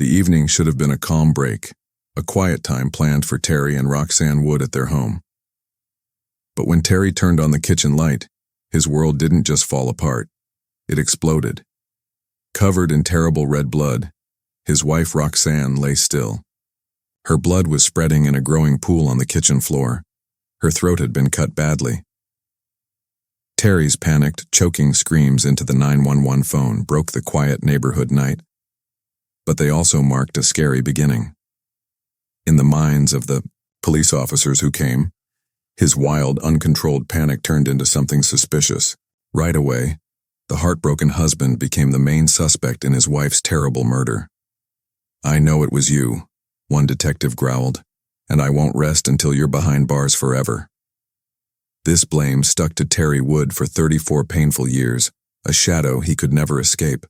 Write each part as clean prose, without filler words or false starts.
The evening should have been a calm break, a quiet time planned for Terry and Roxanne Wood at their home. But when Terry turned on the kitchen light, his world didn't just fall apart. It exploded. Covered in terrible red blood, his wife Roxanne lay still. Her blood was spreading in a growing pool on the kitchen floor. Her throat had been cut badly. Terry's panicked, choking screams into the 911 phone broke the quiet neighborhood night. But they also marked a scary beginning. In the minds of the police officers who came, his wild, uncontrolled panic turned into something suspicious. Right away, the heartbroken husband became the main suspect in his wife's terrible murder. "I know it was you," one detective growled, "and I won't rest until you're behind bars forever." This blame stuck to Terry Wood for 34 painful years, a shadow he could never escape.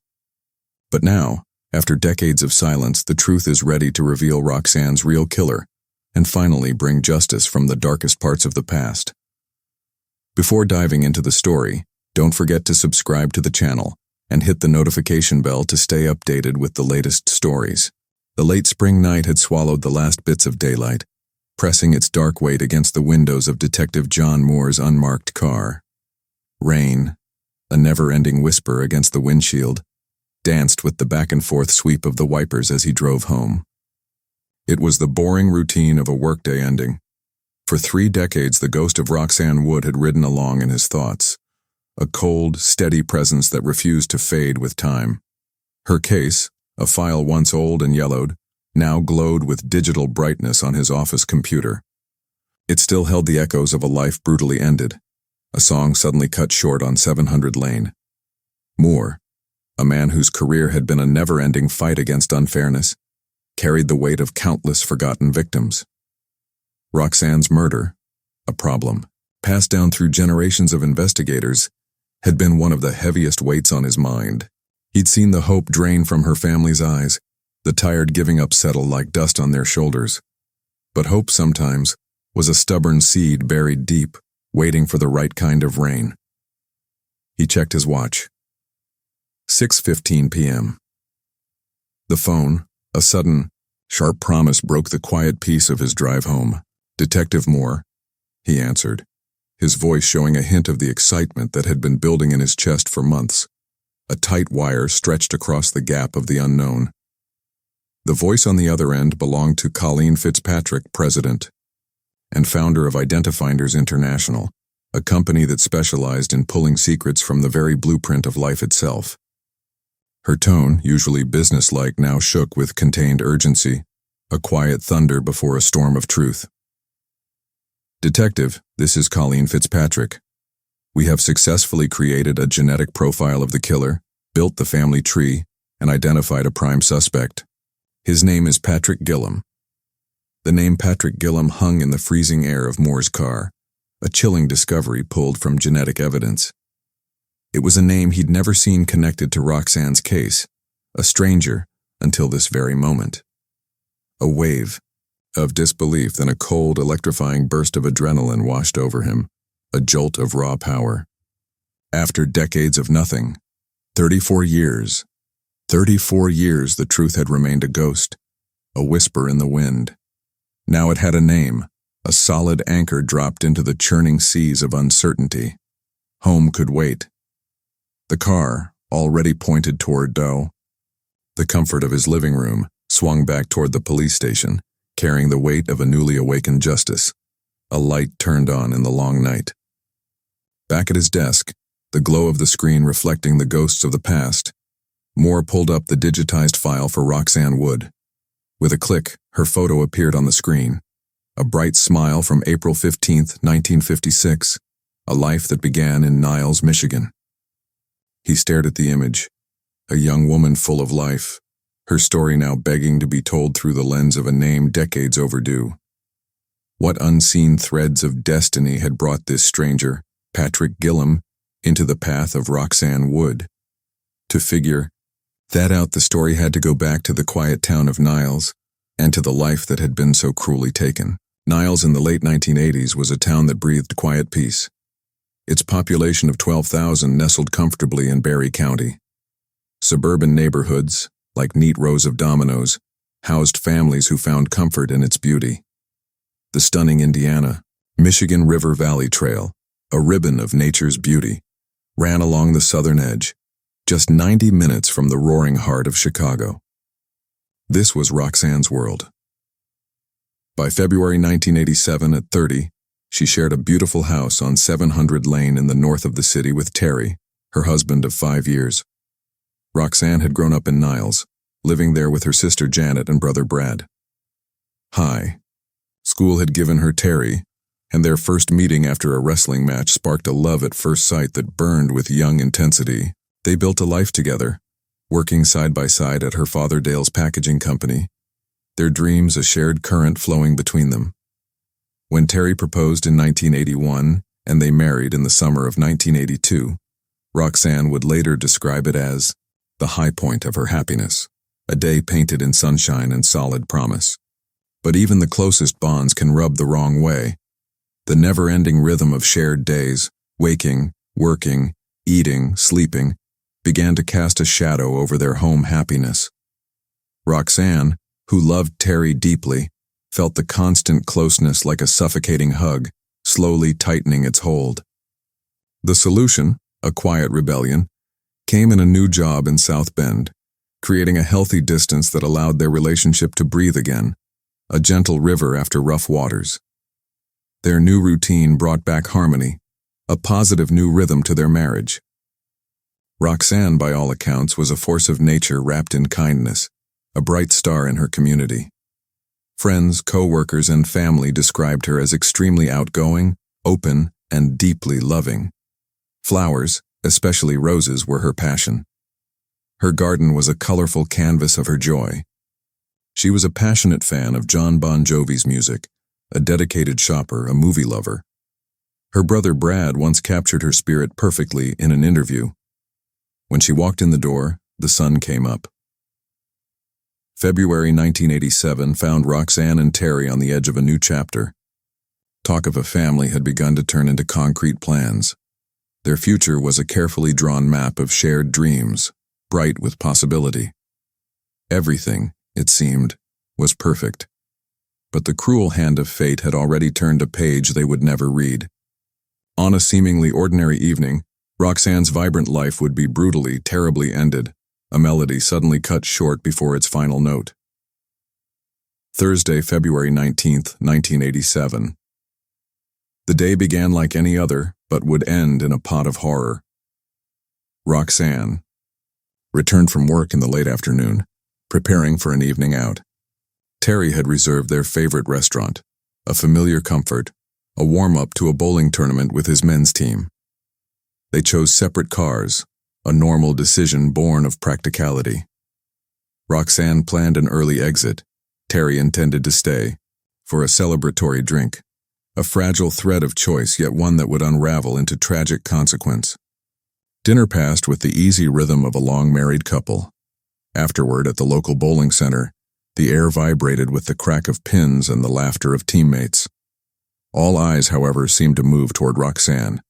But now, after decades of silence, the truth is ready to reveal Roxanne's real killer and finally bring justice from the darkest parts of the past. Before diving into the story, don't forget to subscribe to the channel and hit the notification bell to stay updated with the latest stories. The late spring night had swallowed the last bits of daylight, pressing its dark weight against the windows of Detective John Moore's unmarked car. Rain, a never-ending whisper against the windshield, danced with the back-and-forth sweep of the wipers as he drove home. It was the boring routine of a workday ending. For 3 decades, the ghost of Roxanne Wood had ridden along in his thoughts, a cold, steady presence that refused to fade with time. Her case, a file once old and yellowed, now glowed with digital brightness on his office computer. It still held the echoes of a life brutally ended, a song suddenly cut short on 700 Lane. Moore, a man whose career had been a never-ending fight against unfairness, carried the weight of countless forgotten victims. Roxanne's murder, a problem passed down through generations of investigators, had been one of the heaviest weights on his mind. He'd seen the hope drain from her family's eyes, the tired giving up settle like dust on their shoulders. But hope sometimes was a stubborn seed buried deep, waiting for the right kind of rain. He checked his watch. 6:15 p.m. The phone, a sudden, sharp promise broke the quiet peace of his drive home. "Detective Moore," he answered, his voice showing a hint of the excitement that had been building in his chest for months. A tight wire stretched across the gap of the unknown. The voice on the other end belonged to Colleen Fitzpatrick, president and founder of Identifinders International, a company that specialized in pulling secrets from the very blueprint of life itself. Her tone, usually businesslike, now shook with contained urgency, a quiet thunder before a storm of truth. "Detective, this is Colleen Fitzpatrick. We have successfully created a genetic profile of the killer, built the family tree, and identified a prime suspect. His name is Patrick Gilham." The name Patrick Gilham hung in the freezing air of Moore's car, a chilling discovery pulled from genetic evidence. It was a name he'd never seen connected to Roxanne's case, a stranger until this very moment. A wave of disbelief, then a cold, electrifying burst of adrenaline washed over him, a jolt of raw power. After decades of nothing, 34 years, the truth had remained a ghost, a whisper in the wind. Now it had a name, a solid anchor dropped into the churning seas of uncertainty. Home could wait. The car, already pointed toward Doe, the comfort of his living room, swung back toward the police station, carrying the weight of a newly awakened justice. A light turned on in the long night. Back at his desk, the glow of the screen reflecting the ghosts of the past, Moore pulled up the digitized file for Roxanne Wood. With a click, her photo appeared on the screen. A bright smile from April 15, 1956, a life that began in Niles, Michigan. He stared at the image, a young woman full of life, her story now begging to be told through the lens of a name decades overdue. What unseen threads of destiny had brought this stranger, Patrick Gilham, into the path of Roxanne Wood? To figure that out, the story had to go back to the quiet town of Niles and to the life that had been so cruelly taken. Niles in the late 1980s was a town that breathed quiet peace. Its population of 12,000 nestled comfortably in Berry County. Suburban neighborhoods, like neat rows of dominoes, housed families who found comfort in its beauty. The stunning Indiana, Michigan River Valley Trail, a ribbon of nature's beauty, ran along the southern edge, just 90 minutes from the roaring heart of Chicago. This was Roxanne's world. By February 1987, at 30, she shared a beautiful house on 700 Lane in the north of the city with Terry, her husband of 5 years. Roxanne had grown up in Niles, living there with her sister Janet and brother Brad. School had given her Terry, and their first meeting after a wrestling match sparked a love at first sight that burned with young intensity. They built a life together, working side by side at her father Dale's packaging company, their dreams a shared current flowing between them. When Terry proposed in 1981 and they married in the summer of 1982, Roxanne would later describe it as the high point of her happiness, a day painted in sunshine and solid promise. But even the closest bonds can rub the wrong way. The never-ending rhythm of shared days, waking, working, eating, sleeping, began to cast a shadow over their home happiness. Roxanne, who loved Terry deeply, felt the constant closeness like a suffocating hug, slowly tightening its hold. The solution, a quiet rebellion, came in a new job in South Bend, creating a healthy distance that allowed their relationship to breathe again, a gentle river after rough waters. Their new routine brought back harmony, a positive new rhythm to their marriage. Roxanne, by all accounts, was a force of nature wrapped in kindness, a bright star in her community. Friends, co-workers, and family described her as extremely outgoing, open, and deeply loving. Flowers, especially roses, were her passion. Her garden was a colorful canvas of her joy. She was a passionate fan of John Bon Jovi's music, a dedicated shopper, a movie lover. Her brother Brad once captured her spirit perfectly in an interview. When she walked in the door, the sun came up. February 1987 found Roxanne and Terry on the edge of a new chapter. Talk of a family had begun to turn into concrete plans. Their future was a carefully drawn map of shared dreams, bright with possibility. Everything, it seemed, was perfect. But the cruel hand of fate had already turned a page they would never read. On a seemingly ordinary evening, Roxanne's vibrant life would be brutally, terribly ended, a melody suddenly cut short before its final note. Thursday, February 19, 1987. The day began like any other, but would end in a pot of horror. Roxanne returned from work in the late afternoon, preparing for an evening out. Terry had reserved their favorite restaurant, a familiar comfort, a warm-up to a bowling tournament with his men's team. They chose separate cars, a normal decision born of practicality. Roxanne planned an early exit. Terry intended to stay, for a celebratory drink, a fragile thread of choice, yet one that would unravel into tragic consequence. Dinner passed with the easy rhythm of a long-married couple. Afterward, at the local bowling center, the air vibrated with the crack of pins and the laughter of teammates. All eyes, however, seemed to move toward Roxanne.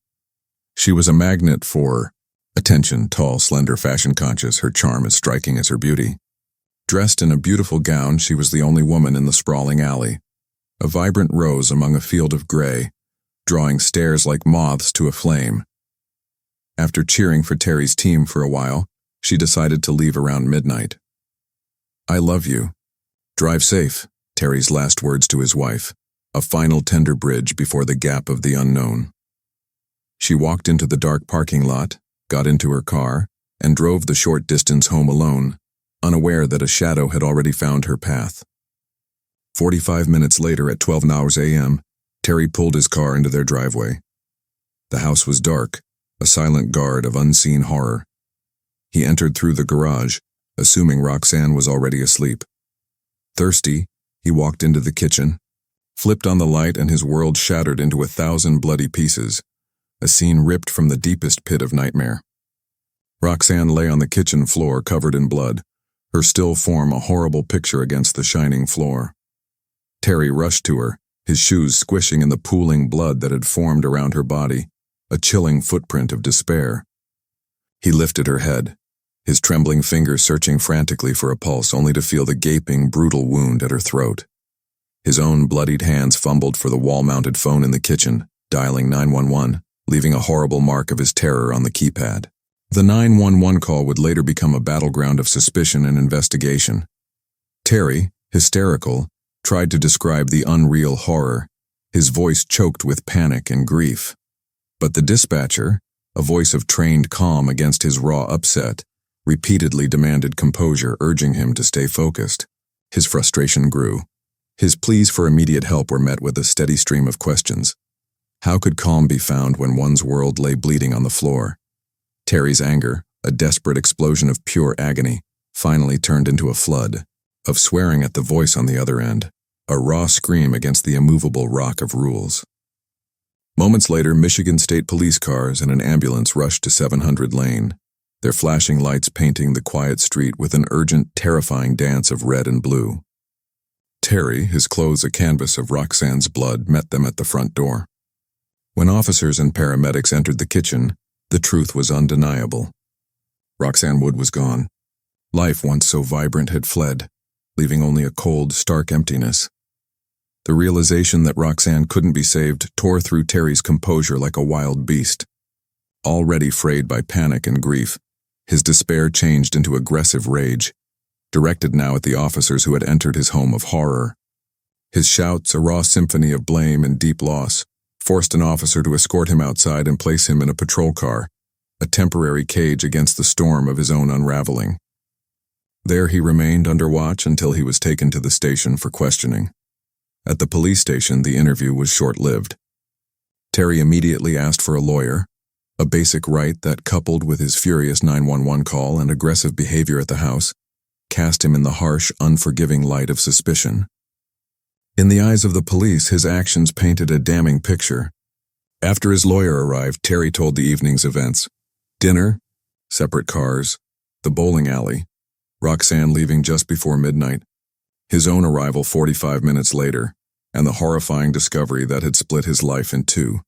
She was a magnet for attention, tall, slender, fashion-conscious, her charm as striking as her beauty. Dressed in a beautiful gown, she was the only woman in the sprawling alley, a vibrant rose among a field of gray, drawing stares like moths to a flame. After cheering for Terry's team for a while, she decided to leave around midnight. "I love you. Drive safe," Terry's last words to his wife, a final tender bridge before the gap of the unknown. She walked into the dark parking lot, got into her car, and drove the short distance home alone, unaware that a shadow had already found her path. 45 minutes later, at 12 a.m., Terry pulled his car into their driveway. The house was dark, a silent guard of unseen horror. He entered through the garage, assuming Roxanne was already asleep. Thirsty, he walked into the kitchen, flipped on the light, and his world shattered into 1,000 bloody pieces, a scene ripped from the deepest pit of nightmare. Roxanne lay on the kitchen floor covered in blood, her still form a horrible picture against the shining floor. Terry rushed to her, his shoes squishing in the pooling blood that had formed around her body, a chilling footprint of despair. He lifted her head, his trembling fingers searching frantically for a pulse only to feel the gaping, brutal wound at her throat. His own bloodied hands fumbled for the wall-mounted phone in the kitchen, dialing 911, leaving a horrible mark of his terror on the keypad. The 911 call would later become a battleground of suspicion and investigation. Terry, hysterical, tried to describe the unreal horror, his voice choked with panic and grief. But the dispatcher, a voice of trained calm against his raw upset, repeatedly demanded composure, urging him to stay focused. His frustration grew. His pleas for immediate help were met with a steady stream of questions. How could calm be found when one's world lay bleeding on the floor? Terry's anger, a desperate explosion of pure agony, finally turned into a flood of swearing at the voice on the other end, a raw scream against the immovable rock of rules. Moments later, Michigan State Police cars and an ambulance rushed to 700 Lane, their flashing lights painting the quiet street with an urgent, terrifying dance of red and blue. Terry, his clothes a canvas of Roxanne's blood, met them at the front door. When officers and paramedics entered the kitchen, the truth was undeniable. Roxanne Wood was gone. Life, once so vibrant, had fled, leaving only a cold, stark emptiness. The realization that Roxanne couldn't be saved tore through Terry's composure like a wild beast. Already frayed by panic and grief, his despair changed into aggressive rage, directed now at the officers who had entered his home of horror. His shouts, a raw symphony of blame and deep loss, forced an officer to escort him outside and place him in a patrol car, a temporary cage against the storm of his own unraveling. There he remained under watch until he was taken to the station for questioning. At the police station, the interview was short-lived. Terry immediately asked for a lawyer, a basic right that, coupled with his furious 911 call and aggressive behavior at the house, cast him in the harsh, unforgiving light of suspicion. In the eyes of the police, his actions painted a damning picture. After his lawyer arrived, Terry told the evening's events. Dinner, separate cars, the bowling alley, Roxanne leaving just before midnight, his own arrival 45 minutes later, and the horrifying discovery that had split his life in two.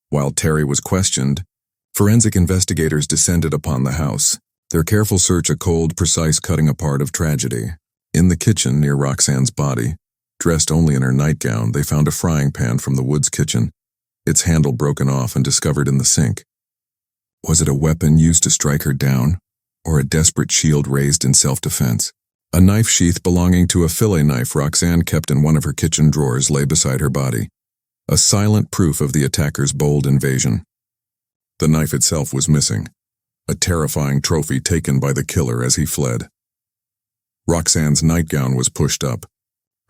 While Terry was questioned, forensic investigators descended upon the house, their careful search a cold, precise cutting apart of tragedy. In the kitchen near Roxanne's body, dressed only in her nightgown, they found a frying pan from the Woods' kitchen, its handle broken off and discovered in the sink. Was it a weapon used to strike her down, or a desperate shield raised in self-defense? A knife sheath belonging to a fillet knife Roxanne kept in one of her kitchen drawers lay beside her body, a silent proof of the attacker's bold invasion. The knife itself was missing, a terrifying trophy taken by the killer as he fled. Roxanne's nightgown was pushed up,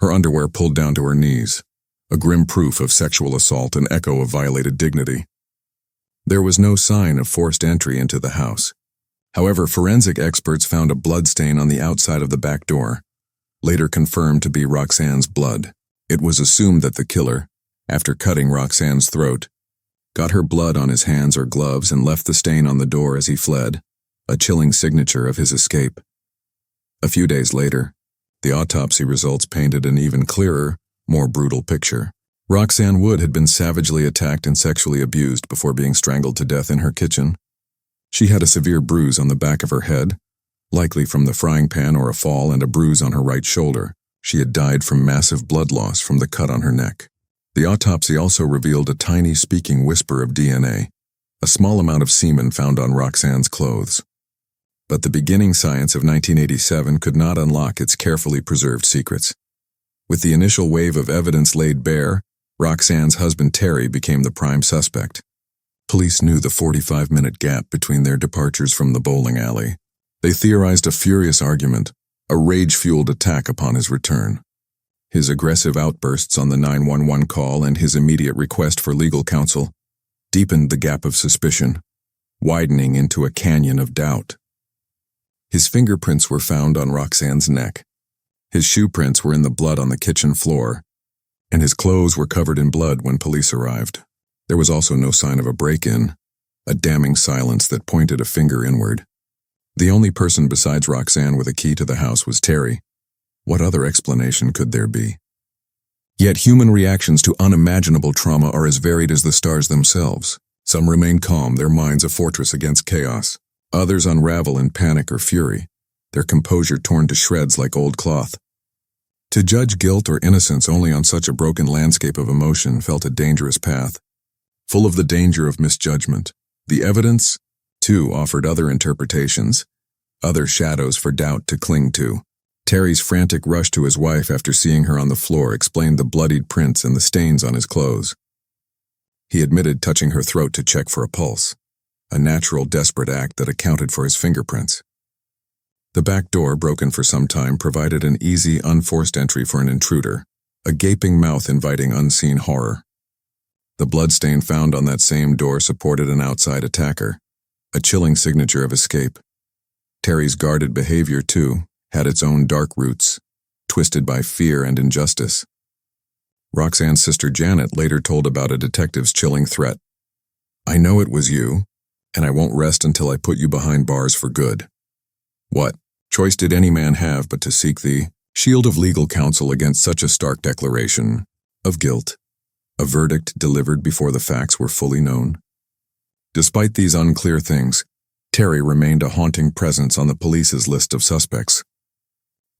her underwear pulled down to her knees, a grim proof of sexual assault, an echo of violated dignity. There was no sign of forced entry into the house. However, forensic experts found a bloodstain on the outside of the back door, later confirmed to be Roxanne's blood. It was assumed that the killer, after cutting Roxanne's throat, got her blood on his hands or gloves and left the stain on the door as he fled, a chilling signature of his escape. A few days later, the autopsy results painted an even clearer, more brutal picture. Roxanne Wood had been savagely attacked and sexually abused before being strangled to death in her kitchen. She had a severe bruise on the back of her head, likely from the frying pan or a fall, and a bruise on her right shoulder. She had died from massive blood loss from the cut on her neck. The autopsy also revealed a tiny speaking whisper of DNA, a small amount of semen found on Roxanne's clothes. But the beginning science of 1987 could not unlock its carefully preserved secrets. With the initial wave of evidence laid bare, Roxanne's husband Terry became the prime suspect. Police knew the 45-minute gap between their departures from the bowling alley. They theorized a furious argument, a rage-fueled attack upon his return. His aggressive outbursts on the 911 call and his immediate request for legal counsel deepened the gap of suspicion, widening into a canyon of doubt. His fingerprints were found on Roxanne's neck. His shoe prints were in the blood on the kitchen floor, and his clothes were covered in blood when police arrived. There was also no sign of a break-in, a damning silence that pointed a finger inward. The only person besides Roxanne with a key to the house was Terry. What other explanation could there be? Yet human reactions to unimaginable trauma are as varied as the stars themselves. Some remain calm, their minds a fortress against chaos. Others unravel in panic or fury, their composure torn to shreds like old cloth. To judge guilt or innocence only on such a broken landscape of emotion felt a dangerous path, full of the danger of misjudgment. The evidence, too, offered other interpretations, other shadows for doubt to cling to. Terry's frantic rush to his wife after seeing her on the floor explained the bloodied prints and the stains on his clothes. He admitted touching her throat to check for a pulse, a natural, desperate act that accounted for his fingerprints. The back door, broken for some time, provided an easy, unforced entry for an intruder, a gaping mouth inviting unseen horror. The bloodstain found on that same door supported an outside attacker, a chilling signature of escape. Terry's guarded behavior, too, had its own dark roots, twisted by fear and injustice. Roxanne's sister Janet later told about a detective's chilling threat. "I know it was you, and I won't rest until I put you behind bars for good." What choice did any man have but to seek the shield of legal counsel against such a stark declaration of guilt, a verdict delivered before the facts were fully known? Despite these unclear things, Terry remained a haunting presence on the police's list of suspects.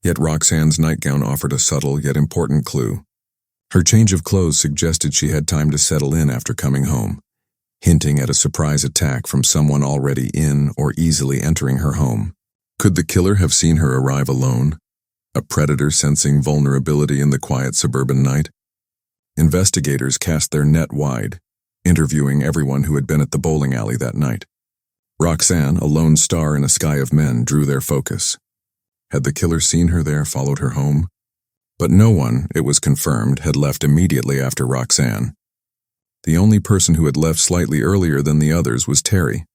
Yet Roxanne's nightgown offered a subtle yet important clue. Her change of clothes suggested she had time to settle in after coming home, hinting at a surprise attack from someone already in or easily entering her home. Could the killer have seen her arrive alone, a predator sensing vulnerability in the quiet suburban night? Investigators cast their net wide, interviewing everyone who had been at the bowling alley that night. Roxanne, a lone star in a sky of men, drew their focus. Had the killer seen her there, followed her home? But no one, it was confirmed, had left immediately after Roxanne. The only person who had left slightly earlier than the others was Terry.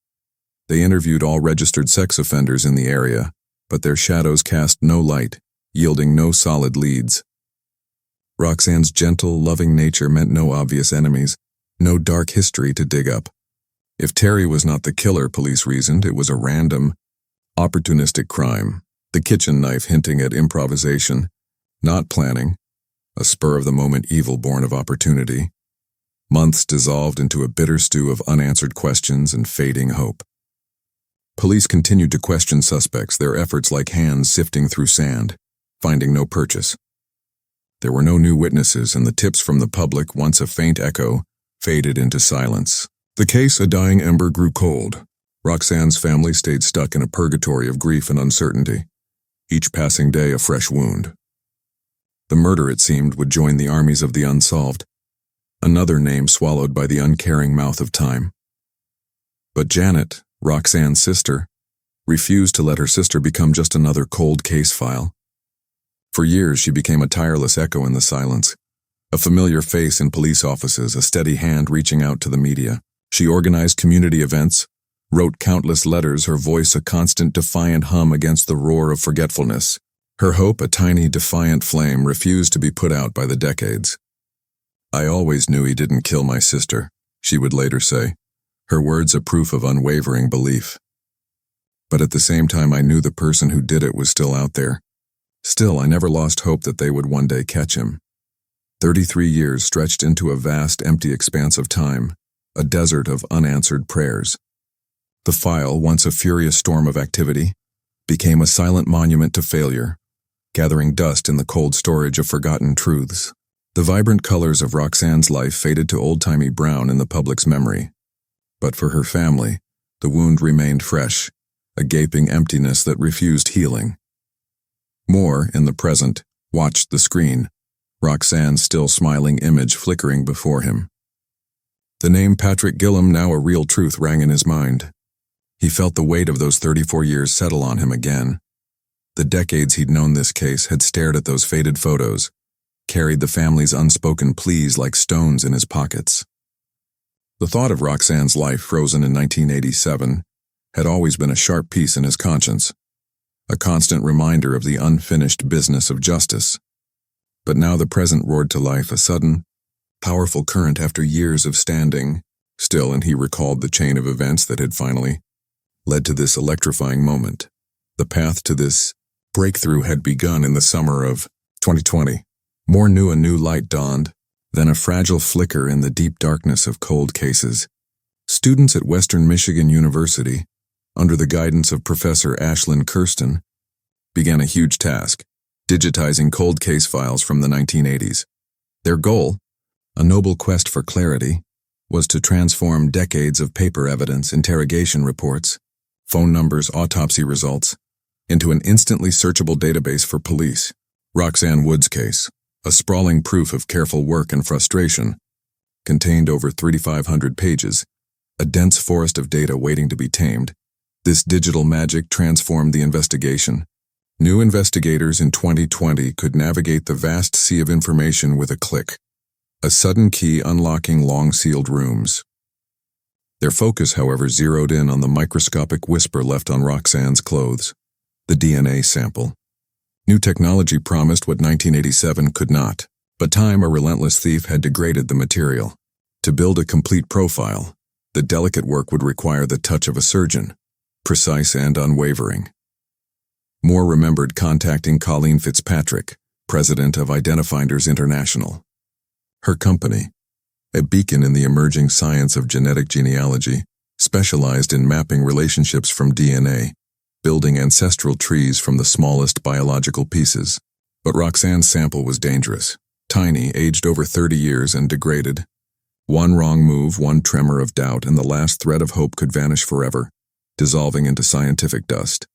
They interviewed all registered sex offenders in the area, but their shadows cast no light, yielding no solid leads. Roxanne's gentle, loving nature meant no obvious enemies, no dark history to dig up. If Terry was not the killer, police reasoned, it was a random, opportunistic crime, the kitchen knife hinting at improvisation, not planning, a spur-of-the-moment evil born of opportunity. Months dissolved into a bitter stew of unanswered questions and fading hope. Police continued to question suspects, their efforts like hands sifting through sand, finding no purchase. There were no new witnesses, and the tips from the public, once a faint echo, faded into silence. The case, a dying ember, grew cold. Roxanne's family stayed stuck in a purgatory of grief and uncertainty, each passing day a fresh wound. The murder, it seemed, would join the armies of the unsolved, another name swallowed by the uncaring mouth of time. But Janet, Roxanne's sister, refused to let her sister become just another cold case file. For years, she became a tireless echo in the silence, a familiar face in police offices, a steady hand reaching out to the media. She organized community events, wrote countless letters, her voice a constant defiant hum against the roar of forgetfulness. Her hope, a tiny, defiant flame, refused to be put out by the decades. "I always knew he didn't kill my sister," she would later say, her words a proof of unwavering belief. But at the same time, I knew the person who did it was still out there. Still, I never lost hope that they would one day catch him. 33 years stretched into a vast, empty expanse of time, a desert of unanswered prayers. The file, once a furious storm of activity, became a silent monument to failure, gathering dust in the cold storage of forgotten truths. The vibrant colors of Roxanne's life faded to old-timey brown in the public's memory. But for her family, the wound remained fresh, a gaping emptiness that refused healing. Moore, in the present, watched the screen, Roxanne's still smiling image flickering before him. The name Patrick Gilham, now a real truth, rang in his mind. He felt the weight of those 34 years settle on him again. The decades he'd known this case had stared at those faded photos, carried the family's unspoken pleas like stones in his pockets. The thought of Roxanne's life frozen in 1987 had always been a sharp piece in his conscience, a constant reminder of the unfinished business of justice. But now the present roared to life, a sudden, powerful current after years of standing still, and he recalled the chain of events that had finally led to this electrifying moment. The path to this breakthrough had begun in the summer of 2020. More knew a new light dawned, then a fragile flicker in the deep darkness of cold cases. Students at Western Michigan University, under the guidance of Professor Ashlyn Kirsten, began a huge task, digitizing cold case files from the 1980s. Their goal, a noble quest for clarity, was to transform decades of paper evidence, interrogation reports, phone numbers, autopsy results, into an instantly searchable database for police. Roxanne Wood's case, a sprawling proof of careful work and frustration, contained over 3,500 pages, a dense forest of data waiting to be tamed. This digital magic transformed the investigation. New investigators in 2020 could navigate the vast sea of information with a click, a sudden key unlocking long-sealed rooms. Their focus, however, zeroed in on the microscopic whisper left on Roxanne's clothes, the DNA sample. New technology promised what 1987 could not, but time, a relentless thief, had degraded the material. To build a complete profile, the delicate work would require the touch of a surgeon, precise and unwavering. Moore remembered contacting Colleen Fitzpatrick, president of Identifinders International. Her company, a beacon in the emerging science of genetic genealogy, specialized in mapping relationships from DNA, building ancestral trees from the smallest biological pieces. But Roxanne's sample was dangerous, tiny, aged over 30 years and degraded. One wrong move, one tremor of doubt, and the last thread of hope could vanish forever, dissolving into scientific dust.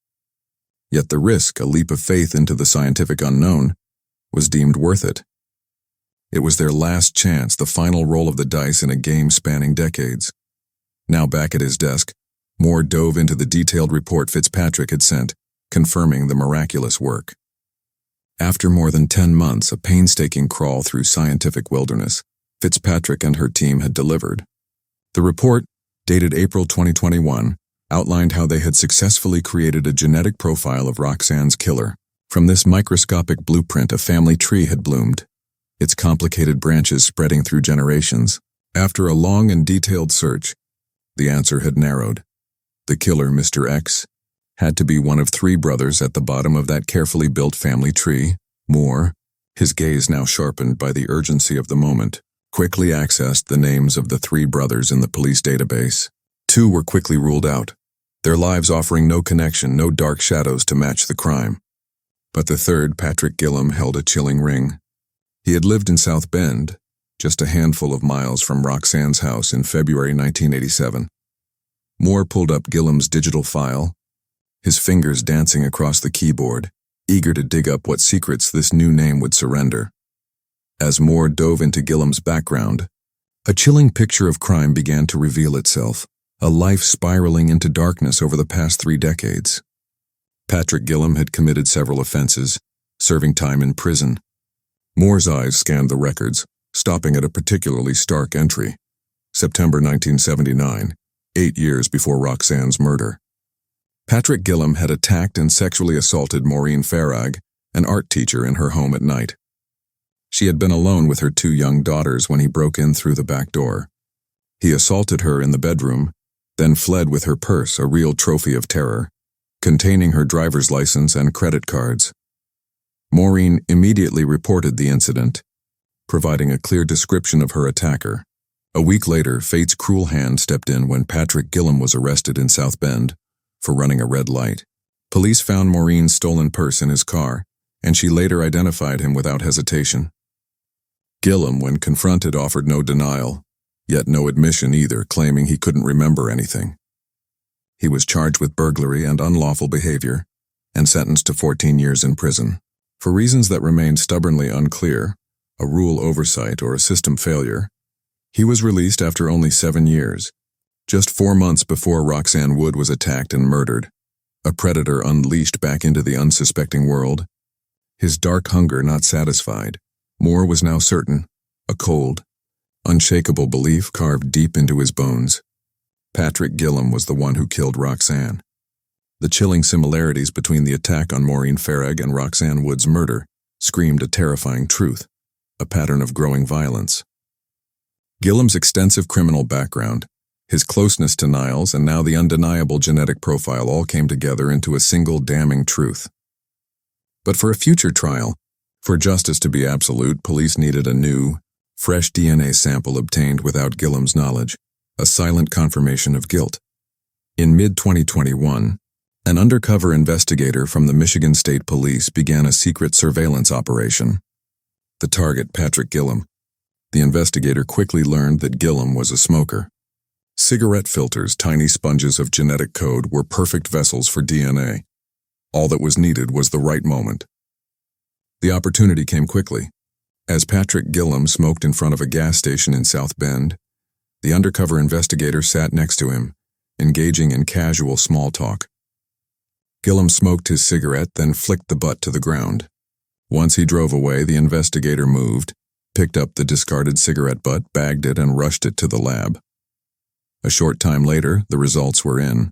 Yet the risk, a leap of faith into the scientific unknown, was deemed worth it. It was their last chance, the final roll of the dice in a game spanning decades. Now back at his desk, Moore dove into the detailed report Fitzpatrick had sent, confirming the miraculous work. After more than 10 months, a painstaking crawl through scientific wilderness, Fitzpatrick and her team had delivered. The report, dated April 2021, outlined how they had successfully created a genetic profile of Roxanne's killer. From this microscopic blueprint, a family tree had bloomed, its complicated branches spreading through generations. After a long and detailed search, the answer had narrowed. The killer, Mr. X, had to be one of 3 brothers at the bottom of that carefully built family tree. Moore, his gaze now sharpened by the urgency of the moment, quickly accessed the names of the 3 brothers in the police database. 2 were quickly ruled out, their lives offering no connection, no dark shadows to match the crime. But the 3rd, Patrick Gilham, held a chilling ring. He had lived in South Bend, just a handful of miles from Roxanne's house, in February 1987. Moore pulled up Gilham's digital file, his fingers dancing across the keyboard, eager to dig up what secrets this new name would surrender. As Moore dove into Gilham's background, a chilling picture of crime began to reveal itself, a life spiraling into darkness over the past 3 decades. Patrick Gilham had committed several offenses, serving time in prison. Moore's eyes scanned the records, stopping at a particularly stark entry. September 1979, 8 years before Roxanne's murder. Patrick Gilham had attacked and sexually assaulted Maureen Farag, an art teacher, in her home at night. She had been alone with her 2 young daughters when he broke in through the back door. He assaulted her in the bedroom, then fled with her purse, a real trophy of terror, containing her driver's license and credit cards. Maureen immediately reported the incident, providing a clear description of her attacker. A week later, fate's cruel hand stepped in when Patrick Gilham was arrested in South Bend for running a red light. Police found Maureen's stolen purse in his car, and she later identified him without hesitation. Gilham, when confronted, offered no denial, yet no admission either, claiming he couldn't remember anything. He was charged with burglary and unlawful behavior, and sentenced to 14 years in prison. For reasons that remained stubbornly unclear, a rule oversight or a system failure, he was released after only 7 years, just 4 months before Roxanne Wood was attacked and murdered, a predator unleashed back into the unsuspecting world. His dark hunger not satisfied, Moore was now certain, a cold, unshakable belief carved deep into his bones. Patrick Gilham was the one who killed Roxanne. The chilling similarities between the attack on Maureen Farag and Roxanne Wood's murder screamed a terrifying truth, a pattern of growing violence. Gilham's extensive criminal background, his closeness to Niles, and now the undeniable genetic profile all came together into a single damning truth. But for a future trial, for justice to be absolute, police needed a new, fresh DNA sample obtained without Gilham's knowledge, a silent confirmation of guilt. In mid-2021, an undercover investigator from the Michigan State Police began a secret surveillance operation. The target, Patrick Gilham. The investigator quickly learned that Gilham was a smoker. Cigarette filters, tiny sponges of genetic code, were perfect vessels for DNA. All that was needed was the right moment. The opportunity came quickly. As Patrick Gilham smoked in front of a gas station in South Bend, the undercover investigator sat next to him, engaging in casual small talk. Gilham smoked his cigarette, then flicked the butt to the ground. Once he drove away, the investigator moved, picked up the discarded cigarette butt, bagged it, and rushed it to the lab. A short time later, the results were in.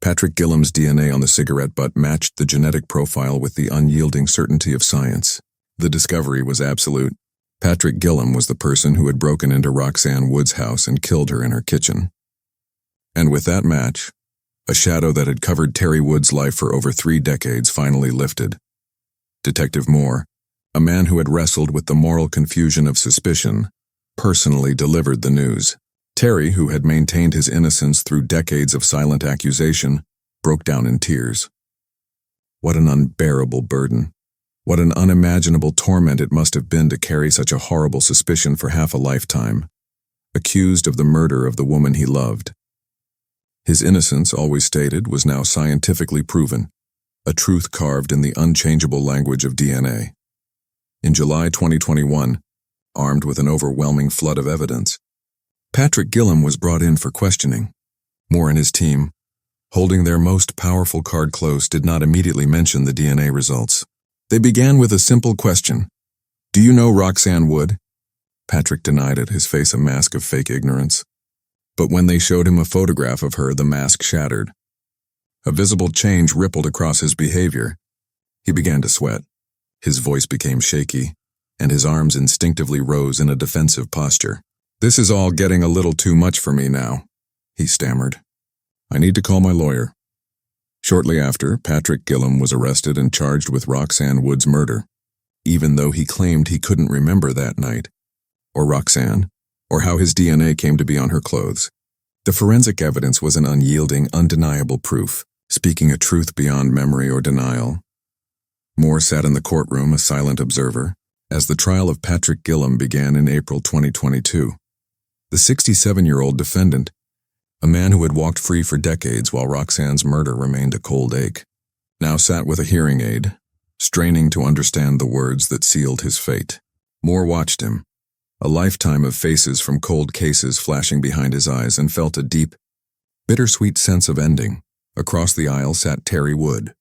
Patrick Gilham's DNA on the cigarette butt matched the genetic profile with the unyielding certainty of science. The discovery was absolute. Patrick Gilham was the person who had broken into Roxanne Wood's house and killed her in her kitchen. And with that match, a shadow that had covered Terry Wood's life for over 3 decades finally lifted. Detective Moore, a man who had wrestled with the moral confusion of suspicion, personally delivered the news. Terry, who had maintained his innocence through decades of silent accusation, broke down in tears. What an unbearable burden. What an unimaginable torment it must have been to carry such a horrible suspicion for half a lifetime. Accused of the murder of the woman he loved. His innocence, always stated, was now scientifically proven, a truth carved in the unchangeable language of DNA. In July 2021, armed with an overwhelming flood of evidence, Patrick Gilham was brought in for questioning. Moore and his team, holding their most powerful card close, did not immediately mention the DNA results. They began with a simple question. "Do you know Roxanne Wood?" Patrick denied it, his face a mask of fake ignorance. But when they showed him a photograph of her, the mask shattered. A visible change rippled across his behavior. He began to sweat. His voice became shaky, and his arms instinctively rose in a defensive posture. "This is all getting a little too much for me now," he stammered. "I need to call my lawyer." Shortly after, Patrick Gilham was arrested and charged with Roxanne Wood's murder, even though he claimed he couldn't remember that night, or Roxanne, or how his DNA came to be on her clothes. The forensic evidence was an unyielding, undeniable proof, speaking a truth beyond memory or denial. Moore sat in the courtroom, a silent observer, as the trial of Patrick Gilham began in April 2022. The 67-year-old defendant, a man who had walked free for decades while Roxanne's murder remained a cold ache, now sat with a hearing aid, straining to understand the words that sealed his fate. Moore watched him, a lifetime of faces from cold cases flashing behind his eyes, and felt a deep, bittersweet sense of ending. Across the aisle sat Terry Wood,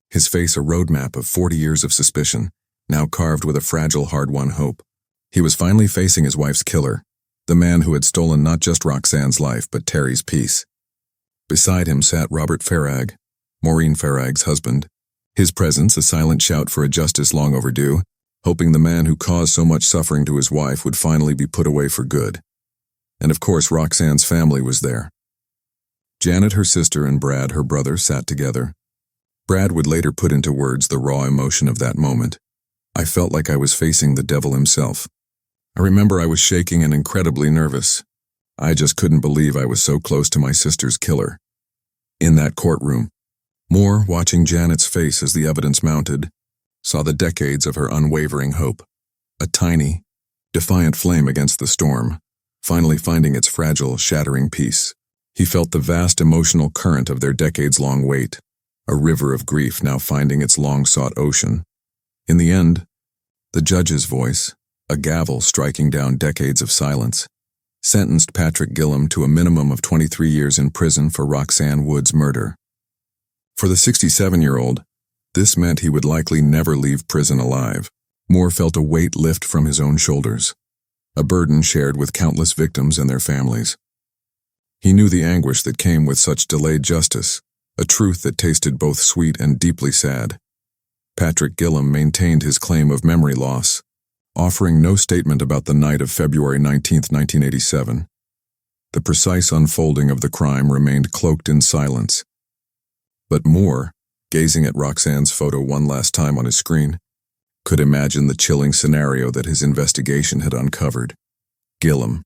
his face a roadmap of 40 years of suspicion, now carved with a fragile, hard-won hope. He was finally facing his wife's killer, the man who had stolen not just Roxanne's life, but Terry's peace. Beside him sat Robert Farag, Maureen Farag's husband, his presence a silent shout for a justice long overdue, hoping the man who caused so much suffering to his wife would finally be put away for good. And of course, Roxanne's family was there. Janet, her sister, and Brad, her brother, sat together. Brad would later put into words the raw emotion of that moment. "I felt like I was facing the devil himself. I remember I was shaking and incredibly nervous. I just couldn't believe I was so close to my sister's killer." In that courtroom, Moore, watching Janet's face as the evidence mounted, saw the decades of her unwavering hope, a tiny, defiant flame against the storm, finally finding its fragile, shattering peace. He felt the vast emotional current of their decades-long wait, a river of grief now finding its long-sought ocean. In the end, the judge's voice, a gavel striking down decades of silence, sentenced Patrick Gilham to a minimum of 23 years in prison for Roxanne Wood's murder. For the 67-year-old, this meant he would likely never leave prison alive. Moore felt a weight lift from his own shoulders, a burden shared with countless victims and their families. He knew the anguish that came with such delayed justice, a truth that tasted both sweet and deeply sad. Patrick Gilham maintained his claim of memory loss, offering no statement about the night of February 19, 1987. The precise unfolding of the crime remained cloaked in silence. But Moore, gazing at Roxanne's photo one last time on his screen, could imagine the chilling scenario that his investigation had uncovered. Gilham,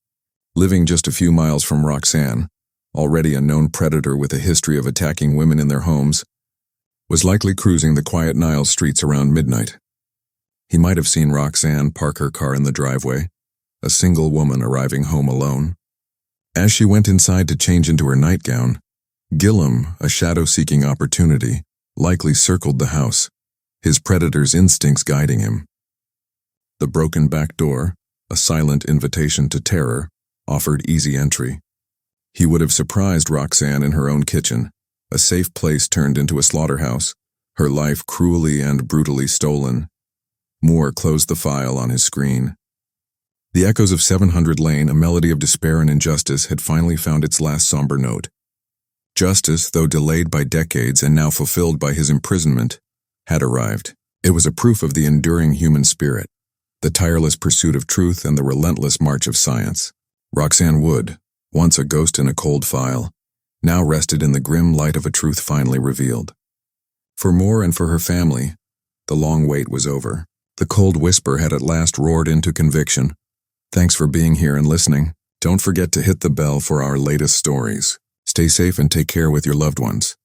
living just a few miles from Roxanne, already a known predator with a history of attacking women in their homes, was likely cruising the quiet Niles streets around midnight. He might have seen Roxanne park her car in the driveway, a single woman arriving home alone. As she went inside to change into her nightgown, Gilham, a shadow-seeking opportunity, likely circled the house, his predator's instincts guiding him. The broken back door, a silent invitation to terror, offered easy entry. He would have surprised Roxanne in her own kitchen, a safe place turned into a slaughterhouse, her life cruelly and brutally stolen. Moore closed the file on his screen. The echoes of 700 Lane, a melody of despair and injustice, had finally found its last somber note. Justice, though delayed by decades and now fulfilled by his imprisonment, had arrived. It was a proof of the enduring human spirit, the tireless pursuit of truth and the relentless march of science. Roxanne Wood, once a ghost in a cold file, now rested in the grim light of a truth finally revealed. For Moore and for her family, the long wait was over. The cold whisper had at last roared into conviction. Thanks for being here and listening. Don't forget to hit the bell for our latest stories. Stay safe and take care with your loved ones.